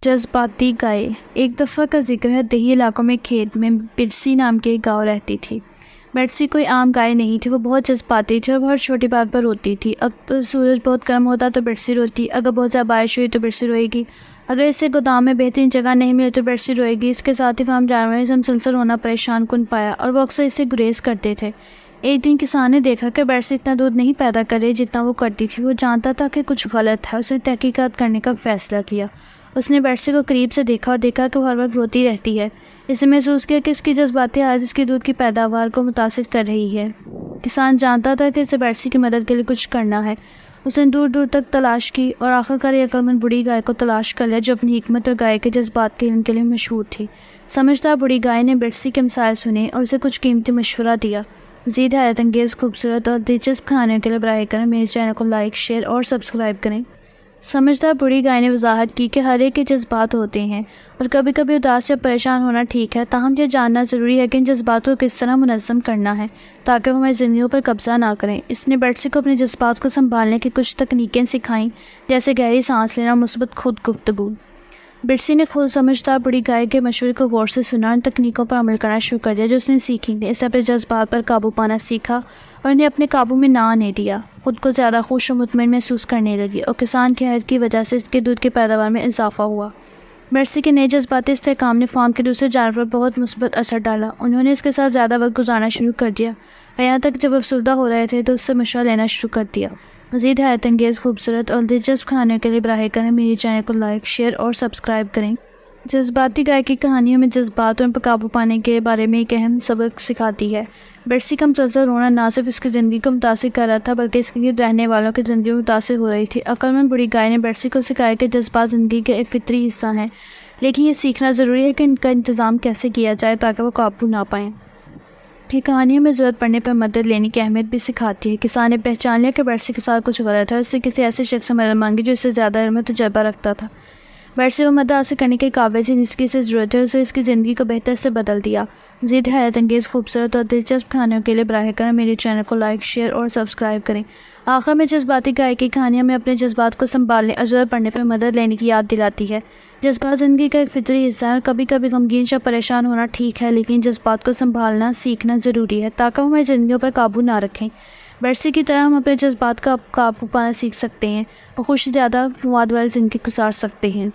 جذباتی گائے۔ ایک دفعہ کا ذکر ہے، دیہی علاقوں میں کھیت میں برسی نام کی ایک گاؤ رہتی تھی۔ برسی کوئی عام گائے نہیں تھی، وہ بہت جذباتی تھی اور بہت چھوٹی بات پر روتی تھی۔ اگر سورج بہت گرم ہوتا تو برسی روتی، اگر بہت زیادہ بارش ہوئی تو برسی روئے گی، اگر اسے گودام میں بہترین جگہ نہیں ملی تو برسی روئے گی۔ اس کے ساتھ ہی فارم جانوروں سے مسلسل رونا پریشان کن پایا اور وہ اکثر اس سے گریز کرتے تھے۔ ایک دن کسان نے دیکھا کہ برسی اتنا دودھ نہیں پیدا کرے جتنا وہ کرتی تھی۔ وہ جانتا تھا کہ کچھ غلط ہے۔ اس نے تحقیقات کرنے کا فیصلہ کیا۔ اس نے برسی کو قریب سے دیکھا اور دیکھا کہ وہ ہر وقت روتی رہتی ہے۔ اس نے محسوس کیا کہ اس کی جذباتی حالت اس کی دودھ کی پیداوار کو متاثر کر رہی ہے۔ کسان جانتا تھا کہ اسے برسی کی مدد کے لیے کچھ کرنا ہے۔ اس نے دور دور تک تلاش کی اور آخرکار ایک عقلمند بوڑھی گائے کو تلاش کر لیا جو اپنی حکمت اور گائے کے جذبات کے علم کے لیے مشہور تھی۔ سمجھدار بوڑھی گائے نے برسی کے مسائل سنے اور اسے کچھ قیمتی مشورہ دیا۔ مزید حیرت انگیز، خوبصورت اور دلچسپ کہانیوں کے لیے براہ کرم میرے چینل کو لائک، شیئر اور سبسکرائب کریں۔ سمجھدار بوڑھی گائے نے وضاحت کی کہ ہر ایک کے جذبات ہوتے ہیں اور کبھی کبھی اداس یا پریشان ہونا ٹھیک ہے، تاہم یہ جاننا ضروری ہے کہ ان جذبات کو کس طرح منظم کرنا ہے تاکہ وہ ہماری زندگیوں پر قبضہ نہ کریں۔ اس نے برسی کو اپنے جذبات کو سنبھالنے کی کچھ تکنیکیں سکھائیں، جیسے گہری سانس لینا اور مثبت خود گفتگو۔ برسی نے خود سمجھدار بوڑھی گائے کے مشورے کو غور سے سنا اور ان تکنیکوں پر عمل کرنا شروع کر دیا جو اس نے سیکھی تھیں۔ اس نے اپنے جذبات پر قابو پانا سیکھا اور انہیں اپنے قابو میں نہ آنے دیا۔ خود کو زیادہ خوش اور مطمئن محسوس کرنے لگی اور کسان کی حیرت کی وجہ سے اس کے دودھ کی پیداوار میں اضافہ ہوا۔ برسی کے نئے جذباتی استحکام نے فارم کے دوسرے جانوروں پر بہت مثبت اثر ڈالا۔ انہوں نے اس کے ساتھ زیادہ وقت گزارنا شروع کر دیا اور یہاں تک جب افسردہ ہو رہے تھے تو اس سے مشورہ لینا شروع کر دیا۔ مزید حیرت انگیز، خوبصورت اور دلچسپ کہانیوں کے لیے براہ کرم میری چینل کو لائک، شیئر اور سبسکرائب کریں۔ جذباتی گائے کی کہانیوں میں جذبات اور ان پر قابو پانے کے بارے میں ایک اہم سبق سکھاتی ہے۔ برسی کا مسلسل رونا نہ صرف اس کی زندگی کو متاثر کر رہا تھا بلکہ اس کے گرد رہنے والوں کی زندگی بھی متاثر ہو رہی تھی۔ عقلمند بوڑھی گائے نے برسی کو سکھایا کہ جذبات زندگی کے ایک فطری حصہ ہیں، لیکن یہ سیکھنا ضروری ہے کہ ان کا انتظام کیسے کیا جائے تاکہ وہ قابو نہ پائیں۔ یہ کہانیوں میں ضرورت پڑنے پر مدد لینے کی اہمیت بھی سکھاتی ہے۔ کسان نے پہچان لیا کہ برسی کے ساتھ کچھ غلط ہے، اس سے کسی ایسے شخص سے مدد مانگی جو اس سے زیادہ علم و تجربہ رکھتا تھا۔ برسی وہ مدد حاصل کرنے کے قابل تھی جس کی اسے ضرورت ہے، اسے اس کی زندگی کو بہتر سے بدل دیا۔ مزید حیرت انگیز، خوبصورت اور دلچسپ کہانیوں کے لیے براہ کرم میرے چینل کو لائک، شیئر اور سبسکرائب کریں۔ آخر میں جذباتی گائے کی کہانیاں میں اپنے جذبات کو سنبھالنے اور ضرورت پڑنے پر مدد لینے کی یاد دلاتی ہے۔ جذبات زندگی کا ایک فطری حصہ ہے اور کبھی کبھی غمگین یا پریشان ہونا ٹھیک ہے، لیکن جذبات کو سنبھالنا سیکھنا ضروری ہے تاکہ وہ ہماری زندگیوں پر قابو نہ رکھیں۔ برسی کی طرح ہم اپنے جذبات کا قابو پانا سیکھ سکتے ہیں اور خوش، زیادہ مواد والی زندگی گزار سکتے ہیں۔